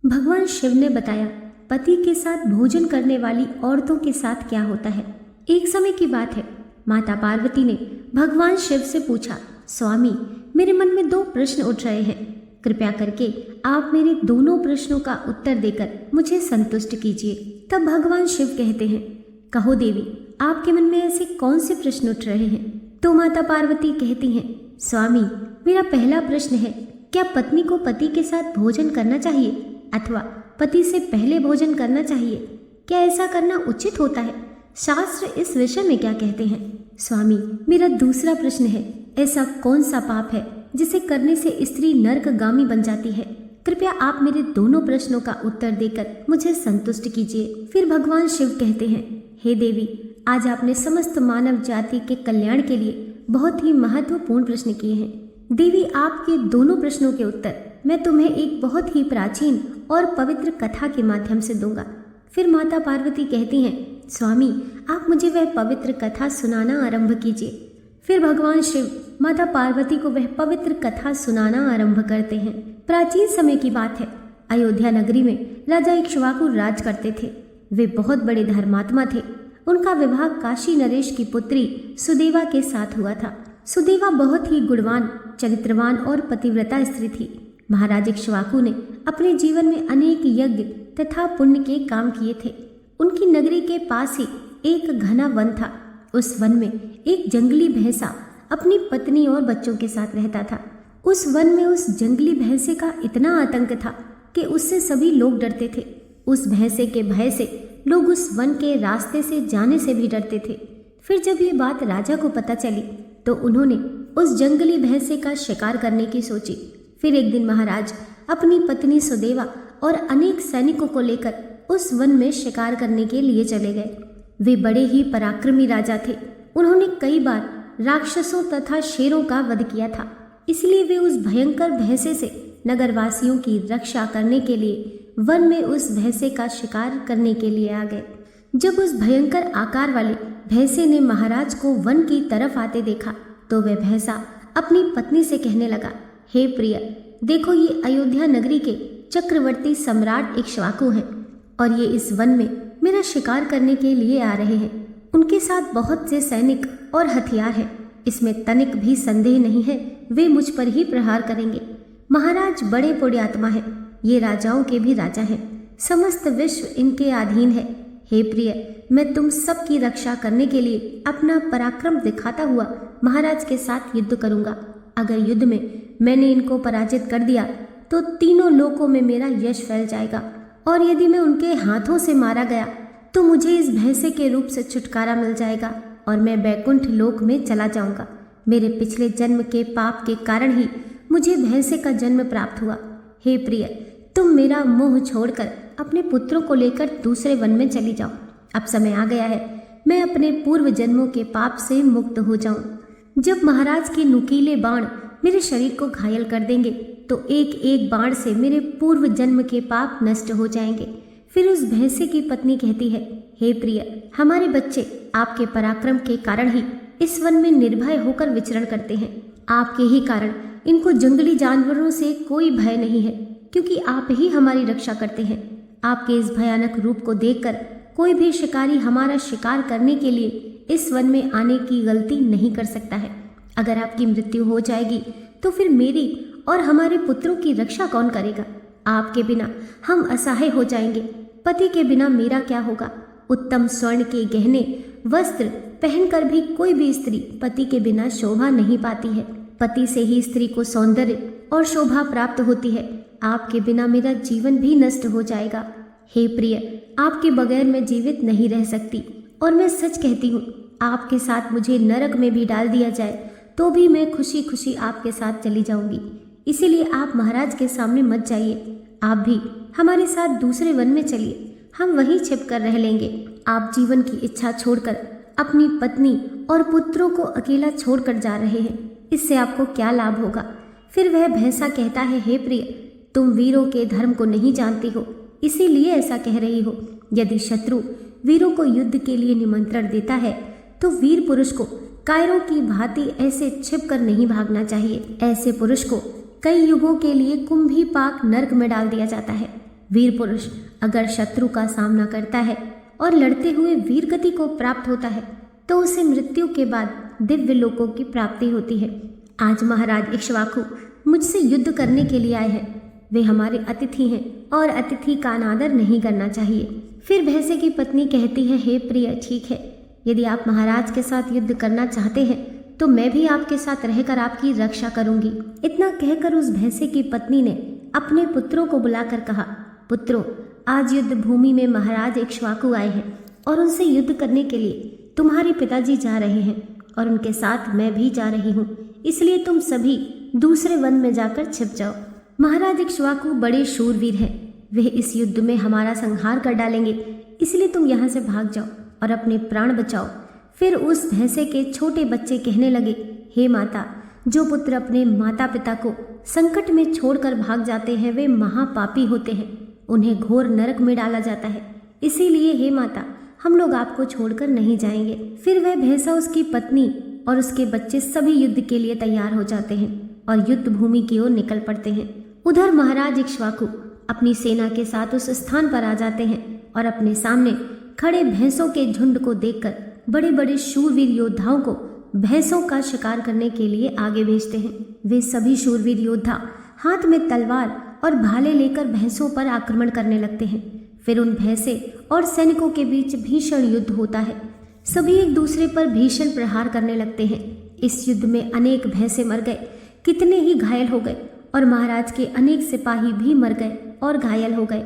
भगवान शिव ने बताया पति के साथ भोजन करने वाली औरतों के साथ क्या होता है। एक समय की बात है, माता पार्वती ने भगवान शिव से पूछा, स्वामी मेरे मन में 2 प्रश्न उठ रहे हैं, कृपया करके आप मेरे दोनों प्रश्नों का उत्तर देकर मुझे संतुष्ट कीजिए। तब भगवान शिव कहते हैं, कहो देवी आपके मन में ऐसे कौन से प्रश्न उठ रहे हैं। तो माता पार्वती कहती हैं, स्वामी मेरा पहला प्रश्न है, क्या पत्नी को पति के साथ भोजन करना चाहिए अथवा पति से पहले भोजन करना चाहिए? क्या ऐसा करना उचित होता है? शास्त्र इस विषय में क्या कहते हैं? स्वामी मेरा दूसरा प्रश्न है, ऐसा कौन सा पाप है जिसे करने से स्त्री नरकगामी बन जाती है? कृपया आप मेरे दोनों प्रश्नों का उत्तर देकर मुझे संतुष्ट कीजिए। फिर भगवान शिव कहते हैं, हे देवी आज आपने समस्त मानव जाति के कल्याण के लिए बहुत ही महत्वपूर्ण प्रश्न किए हैं। देवी आपके दोनों प्रश्नों के उत्तर मैं तुम्हें एक बहुत ही प्राचीन और पवित्र कथा के माध्यम से दूंगा। फिर माता पार्वती कहती हैं, स्वामी आप मुझे वह पवित्र कथा सुनाना आरंभ कीजिए। फिर भगवान शिव माता पार्वती को वह पवित्र कथा सुनाना आरंभ करते हैं। प्राचीन समय की बात है, अयोध्या नगरी में राजा इक्ष्वाकु राज करते थे। वे बहुत बड़े धर्मात्मा थे। उनका विवाह काशी नरेश की पुत्री सुदेवा के साथ हुआ था। सुदेवा बहुत ही गुणवान, चरित्रवान और पतिव्रता स्त्री थी। महाराज इक्ष्वाकु ने अपने जीवन में अनेक यज्ञ तथा पुण्य के काम किए थे। उनकी नगरी के पास ही एक घना वन था। उस वन में एक जंगली भैंसा अपनी पत्नी और बच्चों के साथ रहता था। उस वन में उस जंगली भैंसे का इतना आतंक था कि उससे सभी लोग डरते थे। उस भैंसे के भय से लोग उस वन के रास्ते से जाने से भी डरते थे। फिर जब ये बात राजा को पता चली तो उन्होंने उस जंगली भैंसे का शिकार करने की सोची। फिर एक दिन महाराज अपनी पत्नी सुदेवा और अनेक सैनिकों को लेकर उस वन में शिकार करने के लिए चले गए। वे बड़े ही पराक्रमी राजा थे। उन्होंने कई बार राक्षसों तथा शेरों का वध किया था। इसलिए वे उस भयंकर भैंसे से नगरवासियों की रक्षा करने के लिए वन में उस भैंसे का शिकार करने के लिए आ गए। जब उस भयंकर आकार वाले भैंसे ने महाराज को वन की तरफ आते देखा तो वह भैंसा अपनी पत्नी से कहने लगा, हे प्रिय, देखो ये अयोध्या नगरी के चक्रवर्ती सम्राट इक्ष्वाकु हैं और ये इस वन में मेरा शिकार करने के लिए आ रहे हैं। उनके साथ बहुत से सैनिक और हथियार हैं। इसमें तनिक भी संदेह नहीं है, वे मुझ पर ही प्रहार करेंगे। महाराज बड़े पुण्यात्मा हैं, ये राजाओं के भी राजा हैं। समस्त विश्व इनके अधीन है। हे प्रिय, मैं तुम सब की रक्षा करने के लिए अपना पराक्रम दिखाता हुआ महाराज के साथ युद्ध करूंगा। अगर युद्ध में मैंने इनको पराजित कर दिया तो तीनों लोकों में मेरा यश फैल जाएगा, और यदि मैं उनके हाथों से मारा गया तो मुझे इस भैंसे के रूप से छुटकारा मिल जाएगा और मैं बैकुंठ लोक में चला जाऊंगा। मेरे पिछले जन्म के पाप के कारण ही मुझे भैंसे का जन्म प्राप्त हुआ। हे प्रिय, तुम मेरा मोह छोड़कर अपने पुत्रों को लेकर दूसरे वन में चली जाओ। अब समय आ गया है, मैं अपने पूर्व जन्मों के पाप से मुक्त हो जाऊं। जब महाराज के नुकीले बाण मेरे शरीर को घायल कर देंगे तो एक एक बाण से मेरे पूर्व जन्म के पाप नष्ट हो जाएंगे। फिर उस भैंसे की पत्नी कहती है, हे प्रिय, हमारे बच्चे आपके पराक्रम के कारण ही इस वन में निर्भय होकर विचरण करते हैं। आपके ही कारण इनको जंगली जानवरों से कोई भय नहीं है, क्योंकि आप ही हमारी रक्षा करते हैं। आपके इस भयानक रूप को देखकर कोई भी शिकारी हमारा शिकार करने के लिए इस वन में आने की गलती नहीं कर सकता है। अगर आपकी मृत्यु हो जाएगी तो फिर मेरी और हमारे पुत्रों की रक्षा कौन करेगा? आपके बिना हम असहाय हो जाएंगे। पति के बिना मेरा क्या होगा? उत्तम स्वर्ण के गहने वस्त्र पहनकर भी कोई भी स्त्री पति के बिना शोभा नहीं पाती है। पति से ही स्त्री को सौंदर्य और शोभा प्राप्त होती है। आपके बिना मेरा जीवन भी नष्ट हो जाएगा। हे प्रिय, आपके बगैर मैं जीवित नहीं रह सकती, और मैं सच कहती हूँ, आपके साथ मुझे नरक में भी डाल दिया जाए तो भी मैं खुशी खुशी आपके साथ चली जाऊंगी। इसीलिए आप महाराज के सामने मत जाइए। आप भी हमारे साथ दूसरे वन में चलिए, हम वहीं छिप कर रह लेंगे। आप जीवन की इच्छा छोड़कर अपनी पत्नी और पुत्रों को अकेला छोड़कर जा रहे हैं, इससे आपको क्या लाभ होगा? फिर वह भैंसा कहता है, हे प्रिय, तुम वीरों के धर्म को नहीं जानती हो, इसीलिए ऐसा कह रही हो। यदि शत्रु वीरों को युद्ध के लिए निमंत्रण देता है तो वीर पुरुष को कायरों की भांति ऐसे छिप कर नहीं भागना चाहिए। ऐसे पुरुष को कई युगों के लिए कुंभी पाक नर्क में डाल दिया जाता है। वीर पुरुष अगर शत्रु का सामना करता है और लड़ते हुए वीर गति को प्राप्त होता है तो उसे मृत्यु के बाद दिव्य लोकों की प्राप्ति होती है। आज महाराज इक्ष्वाकु मुझसे युद्ध करने के लिए आए हैं। वे हमारे अतिथि हैं और अतिथि का अनादर नहीं करना चाहिए। फिर भैंसे की पत्नी कहती है, हे प्रिय, ठीक है, यदि आप महाराज के साथ युद्ध करना चाहते हैं तो मैं भी आपके साथ रहकर आपकी रक्षा करूंगी। इतना कहकर उस भैंसे की पत्नी ने अपने पुत्रों को बुलाकर कहा, पुत्रों, आज युद्ध भूमि में महाराज इक्ष्वाकु आए हैं और उनसे युद्ध करने के लिए तुम्हारे पिताजी जा रहे हैं और उनके साथ मैं भी जा रही हूँ, इसलिए तुम सभी दूसरे वन में जाकर छिप जाओ। महाराज इक्ष्वाकु बड़े शूरवीर हैं, वे इस युद्ध में हमारा संहार कर डालेंगे, इसलिए तुम यहाँ से भाग जाओ और अपने प्राण बचाओ। फिर उस भैंसे के छोटे बच्चे कहने लगे, हे माता, जो पुत्र अपने माता पिता को संकट में छोड़कर भाग जाते हैं वे महापापी होते हैं, उन्हें घोर नरक में डाला जाता है, इसीलिए हे माता, हम लोग आपको छोड़कर नहीं जाएंगे। फिर वह भैंसा, उसकी पत्नी और उसके बच्चे सभी युद्ध के लिए तैयार हो जाते हैं और युद्ध भूमि की ओर निकल पड़ते हैं। उधर महाराज इक्ष्वाकु अपनी सेना के साथ उस स्थान पर आ जाते हैं और अपने सामने खड़े भैंसों के झुंड को देखकर बड़े बड़े शूरवीर योद्धाओं को भैंसों का शिकार करने के लिए आगे भेजते हैं। वे सभी शूरवीर योद्धा हाथ में तलवार और भाले लेकर भैंसों पर आक्रमण करने लगते हैं। फिर उन भैंसे और सैनिकों के बीच भीषण युद्ध होता है। सभी एक दूसरे पर भीषण प्रहार करने लगते हैं। इस युद्ध में अनेक भैंसे मर गए, कितने ही घायल हो गए और महाराज के अनेक सिपाही भी मर गए और घायल हो गए।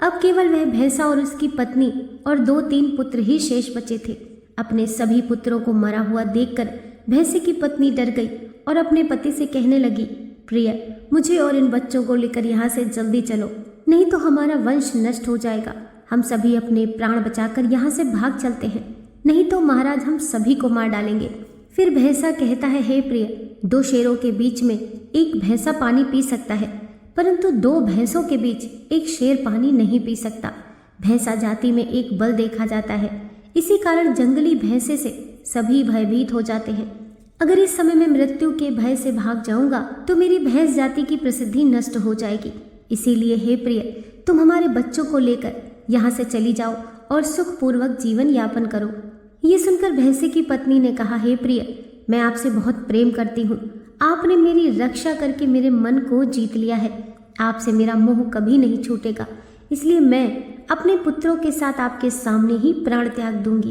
अब केवल वह भैंसा और उसकी पत्नी और 2-3 पुत्र ही शेष बचे थे। अपने सभी पुत्रों को मरा हुआ देखकर भैंसे की पत्नी डर गई और अपने पति से कहने लगी, प्रिय, मुझे और इन बच्चों को लेकर यहाँ से जल्दी चलो, नहीं तो हमारा वंश नष्ट हो जाएगा। हम सभी अपने प्राण बचाकर यहाँ से भाग चलते हैं, नहीं तो महाराज हम सभी को मार डालेंगे। फिर भैंसा कहता है, हे प्रिय, 2 शेरों के बीच में एक भैंसा पानी पी सकता है, परंतु 2 भैंसों के बीच एक शेर पानी नहीं पी सकता। भैंसा जाति में एक बल देखा जाता है, इसी कारण जंगली भैंसे से सभी भयभीत हो जाते हैं। अगर इस समय मैं मृत्यु के भय से भाग जाऊंगा तो मेरी भैंस जाति की प्रसिद्धि नष्ट हो जाएगी। इसीलिए हे प्रिय, तुम हमारे बच्चों को लेकर यहाँ से चली जाओ और सुखपूर्वक जीवन यापन करो। ये सुनकर भैंसे की पत्नी ने कहा, हे प्रिय, मैं आपसे बहुत प्रेम करती हूँ, आपने मेरी रक्षा करके मेरे मन को जीत लिया है, आपसे मेरा मोह कभी नहीं छूटेगा, इसलिए मैं अपने पुत्रों के साथ आपके सामने ही प्राण त्याग दूंगी,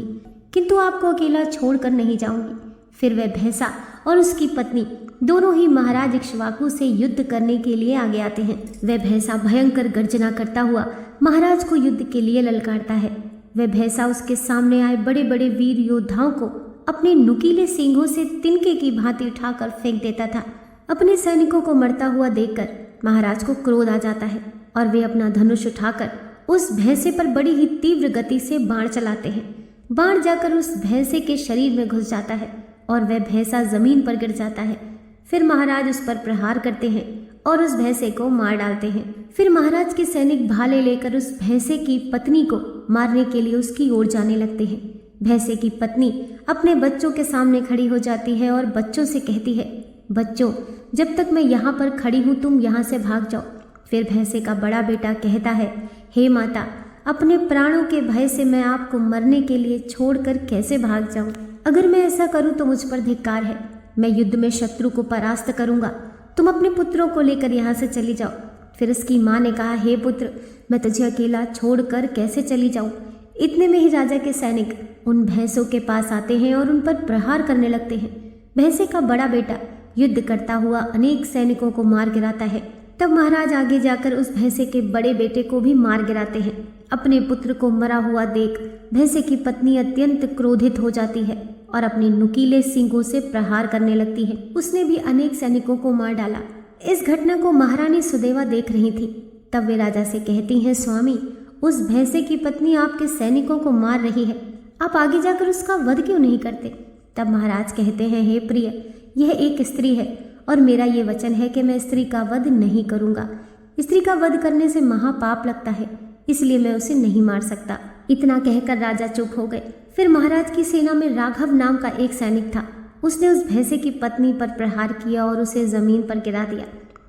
किंतु आपको अकेला छोड़कर नहीं जाऊंगी। फिर वह भैंसा और उसकी पत्नी दोनों ही महाराज इक्ष्वाकु से युद्ध करने के लिए आगे आते हैं। वह भैंसा भयंकर गर्जना करता हुआ महाराज को युद्ध के लिए ललकारता है। वह भैंसा उसके सामने आए बड़े बड़े वीर योद्धाओं को अपने नुकीले सींगों से तिनके की भांति उठाकर फेंक देता था। अपने सैनिकों को मरता हुआ देखकर महाराज को क्रोध आ जाता है और वे अपना धनुष उठाकर उस भैंसे पर बड़ी ही तीव्र गति से बाण चलाते हैं। बाण जाकर उस भैंसे के शरीर में घुस जाता है और वह भैंसा जमीन पर गिर जाता है। फिर महाराज उस पर प्रहार करते हैं और उस भैंसे को मार डालते हैं। फिर महाराज के सैनिक भाले लेकर उस भैंसे की पत्नी को मारने के लिए उसकी ओर जाने लगते हैं। भैंसे की पत्नी अपने बच्चों के सामने खड़ी हो जाती है और बच्चों से कहती है, बच्चों, जब तक मैं यहाँ पर खड़ी हूँ तुम यहाँ से भाग जाओ। फिर भैंसे का बड़ा बेटा कहता है, हे माता, अपने प्राणों के भय से मैं आपको मरने के लिए छोड़कर कैसे भाग जाऊं? अगर मैं ऐसा करूं तो मुझ पर धिक्कार है। मैं युद्ध में शत्रु को परास्त करूंगा। तुम अपने पुत्रों को लेकर यहाँ से चली जाओ। फिर उसकी माँ ने कहा, हे पुत्र, मैं तुझे अकेला छोड़कर कैसे चली जाऊं? इतने में ही राजा के सैनिक उन भैंसों के पास आते हैं और उन पर प्रहार करने लगते हैं। भैंसे का बड़ा बेटा युद्ध करता हुआ अनेक सैनिकों को मार गिराता है। तब महाराज आगे जाकर उस भैंसे के बड़े बेटे को भी मार गिराते हैं। अपने पुत्र को मरा हुआ देख भैंसे की पत्नी अत्यंत क्रोधित हो जाती है और अपने नुकीले सींगों से प्रहार करने लगती है। उसने भी अनेक सैनिकों को मार डाला। इस घटना को महारानी सुदेवा देख रही थी। तब वे राजा से कहती हैं, स्वामी, उस भैंसे की पत्नी आपके सैनिकों को मार रही है, आप आगे जाकर उसका वध क्यों नहीं करते? तब महाराज कहते हैं, हे प्रिय, यह एक स्त्री है और मेरा ये वचन है कि मैं स्त्री का वध नहीं करूंगा। स्त्री का वध करने से महापाप लगता है, इसलिए मैं उसे नहीं मार सकता। इतना कहकर राजा चुप हो गए। फिर महाराज की सेना में राघव नाम का एक सैनिक था। उसने उस भैंसे की पत्नी पर प्रहार किया और उसे जमीन पर गिरा दिया।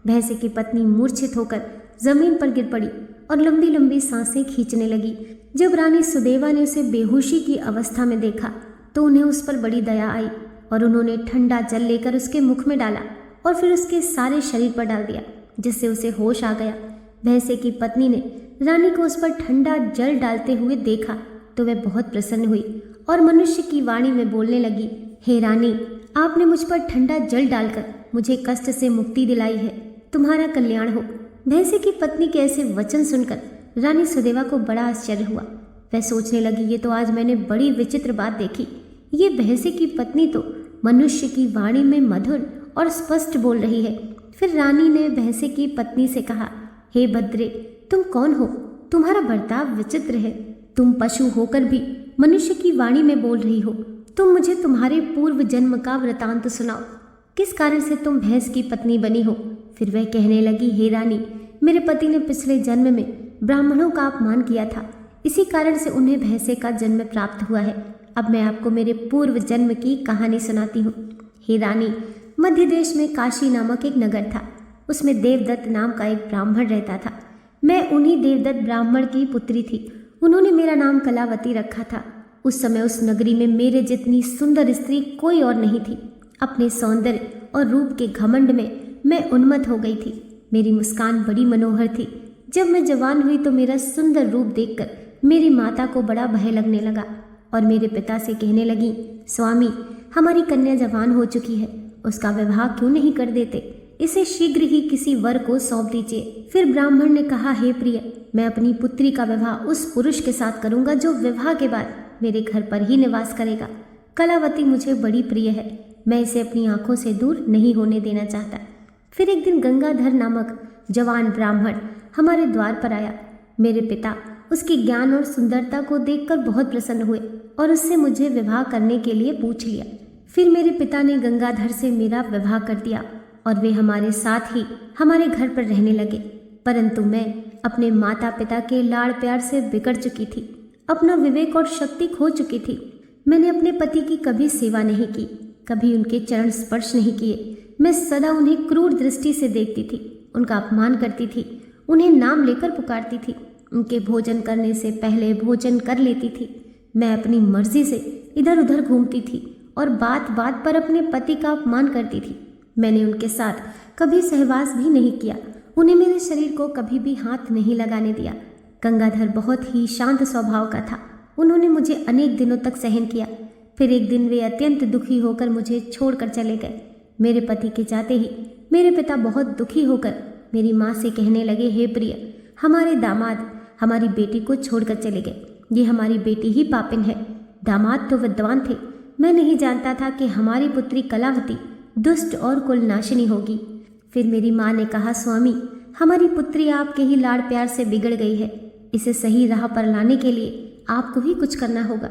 भैंसे की पत्नी मूर्छित होकर जमीन पर गिर पड़ी और लंबी लंबी सांसें खींचने लगी। जब रानी सुदेवा ने उसे बेहोशी की अवस्था में देखा तो उन्हें उस पर बड़ी दया आई और उन्होंने ठंडा जल लेकर उसके मुख में डाला और फिर उसके सारे शरीर पर डाल दिया, जिससे उसे होश आ गया। भैंसे की पत्नी ने रानी को उस पर ठंडा जल डालते हुए देखा तो वह बहुत प्रसन्न हुई और मनुष्य की वाणी में बोलने लगी, हे रानी, आपने मुझ पर ठंडा जल डालकर मुझे कष्ट से मुक्ति दिलाई है, तुम्हारा कल्याण हो। भैंसे की पत्नी के ऐसे वचन सुनकर रानी सुदेवा को बड़ा आश्चर्य हुआ। वह सोचने लगी, ये तो आज मैंने बड़ी विचित्र बात देखी। ये भैंसे की पत्नी तो मनुष्य की वाणी में मधुर और स्पष्ट बोल रही है। फिर रानी ने भैंसे की पत्नी से कहा, हे भद्रे, तुम कौन हो? तुम्हारा बर्ताव विचित्र है। तुम पशु होकर भी मनुष्य की वाणी में बोल रही हो। तुम मुझे तुम्हारे पूर्व जन्म का वृतांत सुनाओ। किस कारण से तुम भैंस की पत्नी बनी हो? फिर वह कहने लगी, हे रानी, मेरे पति ने पिछले जन्म में ब्राह्मणों का अपमान किया था, इसी कारण से उन्हें भैंसे का जन्म प्राप्त हुआ है। अब मैं आपको मेरे पूर्व जन्म की कहानी सुनाती हूँ। हे रानी, मध्य देश में काशी नामक एक नगर था। उसमें देवदत्त नाम का एक ब्राह्मण रहता था। मैं उन्हीं देवदत्त ब्राह्मण की पुत्री थी। उन्होंने मेरा नाम कलावती रखा था। उस समय उस नगरी में मेरे जितनी सुंदर स्त्री कोई और नहीं थी। अपने सौंदर्य और रूप के घमंड में मैं उन्मत्त हो गई थी। मेरी मुस्कान बड़ी मनोहर थी। जब मैं जवान हुई तो मेरा सुंदर रूप देखकर मेरी माता को बड़ा भय लगने लगा और मेरे पिता से कहने लगी, स्वामी, हमारी कन्या जवान हो चुकी है, उसका विवाह क्यों नहीं कर देते? इसे शीघ्र ही किसी वर को सौंप दीजिए। फिर ब्राह्मण ने कहा, हे प्रिय, मैं अपनी पुत्री का विवाह उस पुरुष के साथ करूंगा जो विवाह के बाद मेरे घर पर ही निवास करेगा। कलावती मुझे बड़ी प्रिय है, मैं इसे अपनी आंखों से दूर नहीं होने देना चाहता। फिर एक दिन गंगाधर नामक जवान ब्राह्मण हमारे द्वार पर आया। मेरे पिता उसके ज्ञान और सुंदरता को देखकर बहुत प्रसन्न हुए और उससे मुझे विवाह करने के लिए पूछ लिया। फिर मेरे पिता ने गंगाधर से मेरा विवाह कर दिया और वे हमारे साथ ही हमारे घर पर रहने लगे। परंतु मैं अपने माता पिता के लाड़ प्यार से बिगड़ चुकी थी, अपना विवेक और शक्ति खो चुकी थी। मैंने अपने पति की कभी सेवा नहीं की, कभी उनके चरण स्पर्श नहीं किए। मैं सदा उन्हें क्रूर दृष्टि से देखती थी, उनका अपमान करती थी, उन्हें नाम लेकर पुकारती थी, उनके भोजन करने से पहले भोजन कर लेती थी। मैं अपनी मर्जी से इधर उधर घूमती थी और बात बात पर अपने पति का अपमान करती थी। मैंने उनके साथ कभी सहवास भी नहीं किया, उन्हें मेरे शरीर को कभी भी हाथ नहीं लगाने दिया। गंगाधर बहुत ही शांत स्वभाव का था। उन्होंने मुझे अनेक दिनों तक सहन किया। फिर एक दिन वे अत्यंत दुखी होकर मुझे छोड़कर चले गए। मेरे पति के जाते ही मेरे पिता बहुत दुखी होकर मेरी माँ से कहने लगे, हे प्रिय, हमारे दामाद हमारी बेटी को छोड़कर चले गए। ये हमारी बेटी ही पापिन है। दामाद तो विद्वान थे, मैं नहीं जानता था कि हमारी पुत्री कलावती दुष्ट और कुलनाशिनी होगी। फिर मेरी माँ ने कहा, स्वामी, हमारी पुत्री आपके ही लाड़ प्यार से बिगड़ गई है, इसे सही राह पर लाने के लिए आपको ही कुछ करना होगा।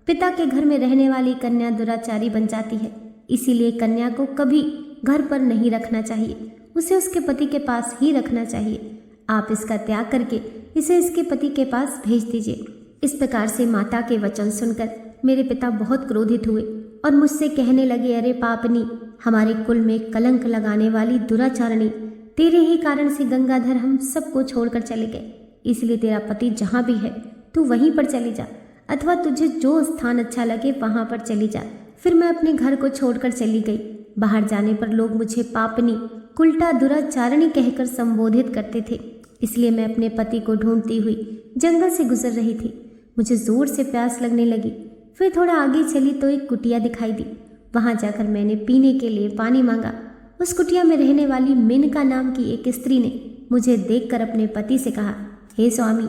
पिता के घर में रहने वाली कन्या दुराचारी बन जाती है, इसीलिए कन्या को कभी घर पर नहीं रखना चाहिए, उसे उसके पति के पास ही रखना चाहिए। आप इसका त्याग करके इसे इसके पति के पास भेज दीजिए। इस प्रकार से माता के वचन सुनकर मेरे पिता बहुत क्रोधित हुए और मुझसे कहने लगे, अरे पापनी, हमारे कुल में कलंक लगाने वाली दुराचारणी, तेरे ही कारण से गंगाधर हम सबको छोड़कर चले गए। इसलिए तेरा पति जहाँ भी है तू वहीं पर चली जा, अथवा तुझे जो स्थान अच्छा लगे वहाँ पर चली जा। फिर मैं अपने घर को छोड़कर चली गई। बाहर जाने पर लोग मुझे पापनी, कुलटा, दुराचारणी कहकर संबोधित करते थे। इसलिए मैं अपने पति को ढूंढती हुई जंगल से गुजर रही थी। मुझे जोर से प्यास लगने लगी। फिर थोड़ा आगे चली तो एक कुटिया दिखाई दी। वहां जाकर मैंने पीने के लिए पानी मांगा। उस कुटिया में रहने वाली मेनका नाम की एक स्त्री ने मुझे देखकर अपने पति से कहा, हे स्वामी,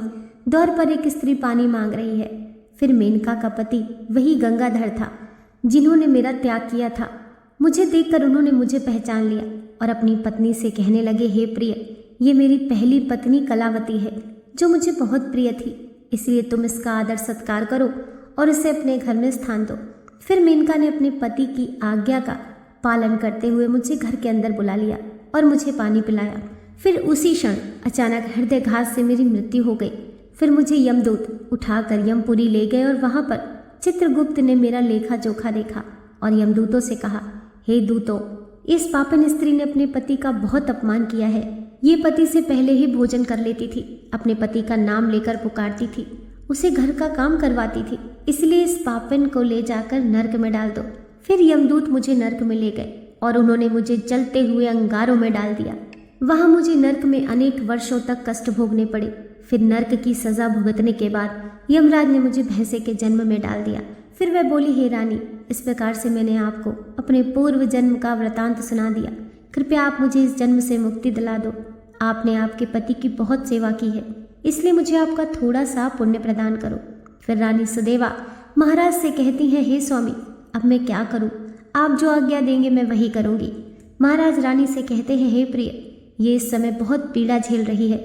द्वार पर एक स्त्री पानी मांग रही है। फिर मेनका का पति वही गंगाधर था जिन्होंने मेरा त्याग किया था। मुझे देखकर उन्होंने मुझे पहचान लिया और अपनी पत्नी से कहने लगे, हे प्रिय, ये मेरी पहली पत्नी कलावती है जो मुझे बहुत प्रिय थी, इसलिए तुम इसका आदर सत्कार करो और इसे अपने घर में स्थान दो। फिर मेनका ने अपने पति की आज्ञा का पालन करते हुए मुझे घर के अंदर बुला लिया और मुझे पानी पिलाया। फिर उसी क्षण अचानक हृदयघात से मेरी मृत्यु हो गई। फिर मुझे यमदूत उठाकर यमपुरी ले गए और वहां पर चित्रगुप्त ने मेरा लेखा जोखा देखा और यमदूतों से कहा, हे दूतों, इस पापन स्त्री ने अपने पति का बहुत अपमान किया है। ये पति से पहले ही भोजन कर लेती थी, अपने पति का नाम लेकर पुकारती थी, उसे घर का काम करवाती थी। इसलिए इस पापन को ले जाकर नर्क में डाल दो। फिर यमदूत मुझे नर्क में ले गए और उन्होंने मुझे जलते हुए अंगारों में डाल दिया। वहां मुझे नर्क में अनेक वर्षों तक कष्ट भोगने पड़े। फिर नर्क की सजा भुगतने के बाद यमराज ने मुझे भैंसे के जन्म में डाल दिया। फिर वह बोली, हे रानी, इस प्रकार से मैंने आपको अपने पूर्व जन्म का वृतांत सुना दिया। कृपया आप मुझे इस जन्म से मुक्ति दिला दो। आपने आपके पति की बहुत सेवा की है, इसलिए मुझे आपका थोड़ा सा पुण्य प्रदान करो। फिर रानी सुदेवा महाराज से कहती हैं, हे स्वामी, अब मैं क्या करूं? आप जो आज्ञा देंगे मैं वही करूंगी। महाराज रानी से कहते हैं, हे प्रिय, ये इस समय बहुत पीड़ा झेल रही है,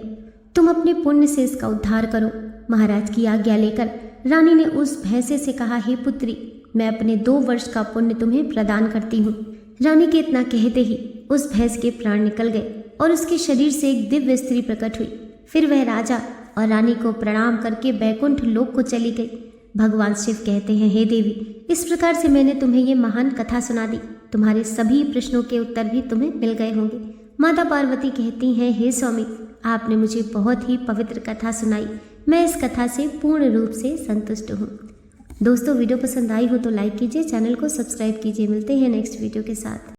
तुम अपने पुण्य से इसका उद्धार करो। महाराज की आज्ञा लेकर रानी ने उस भैंसे से कहा, हे पुत्री, मैं अपने 2 वर्ष का पुण्य तुम्हें प्रदान करती हूँ। रानी के इतना कहते ही उस भैंस के प्राण निकल गए और उसके शरीर से एक दिव्य स्त्री प्रकट हुई। फिर वह राजा और रानी को प्रणाम करके बैकुंठ लोक को चली गई। भगवान शिव कहते हैं, हे देवी, इस प्रकार से मैंने तुम्हें ये महान कथा सुना दी। तुम्हारे सभी प्रश्नों के उत्तर भी तुम्हें मिल गए होंगे। माता पार्वती कहती हैं, हे स्वामी, आपने मुझे बहुत ही पवित्र कथा सुनाई। मैं इस कथा से पूर्ण रूप से संतुष्ट हूँ। दोस्तों, वीडियो पसंद आई हो तो लाइक कीजिए, चैनल को सब्सक्राइब कीजिए। मिलते हैं नेक्स्ट वीडियो के साथ।